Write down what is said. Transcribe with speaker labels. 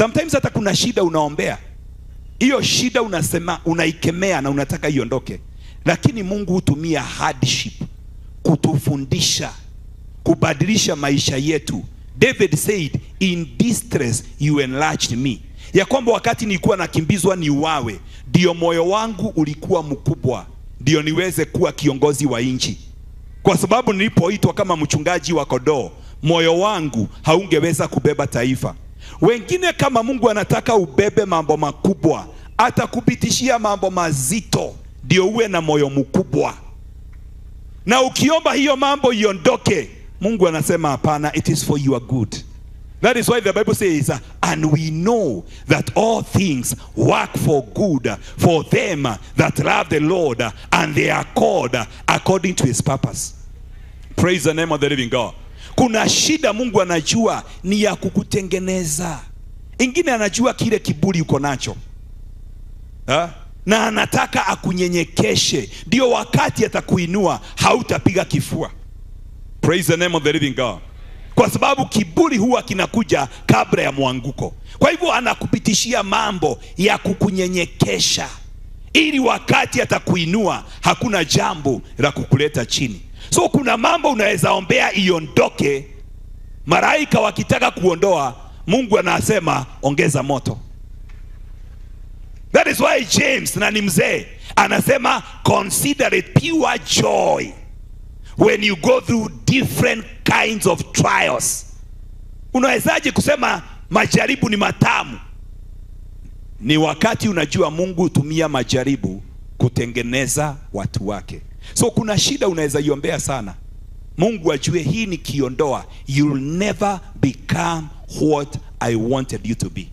Speaker 1: Sometimes hata kuna shida unaombea, hiyo shida unasema unaikemea na unataka iondoke, lakini Mungu hutumia hardship kutufundisha, kubadilisha maisha yetu. David said, in distress you enlarged me. Ya kwamba wakati nilikuwa nakimbizwa niuawe, ndio moyo wangu ulikuwa mkubwa, ndio niweze kuwa kiongozi wa nchi. Kwa sababu nilipoitwa kama mchungaji wa kondoo, moyo wangu haungeweza kubeba taifa. Wengine kama Mungu anataka ubebe mambo makubwa, atakupitishia mambo mazito ndio uwe na moyo mkubwa. Na ukiomba hiyo mambo iondoke, Mungu anasema hapana, it is for your good. That is why the Bible says, and we know that all things work for good for them that love the Lord, and they are called according to his purpose. Praise the name of the living God. Kuna shida Mungu anajua ni ya kukutengeneza. Ingine anajua kile kiburi uko nacho, na anataka akunyenyekeshe, ndio wakati atakuinua hautapiga kifua. Praise the name of the living God. Kwa sababu kiburi huwa kinakuja kabla ya mwanguko. Kwa hivyo anakupitishia mambo ya kukunyenyekesha, ili wakati atakuinua hakuna jambo la kukuleta chini. So kuna mambo unaweza ombea iondoke, malaika wakitaka kuondoa, Mungu anasema ongeza moto. That is why James, na ni mzee, anasema consider it pure joy when you go through different kinds of trials. Unawezaje kusema majaribu ni matamu? Ni wakati unajua Mungu hutumia majaribu kutengeneza watu wake. So kuna shida unaweza iombea sana, Mungu ajue hii nikiondoa, you'll never become what I wanted you to be.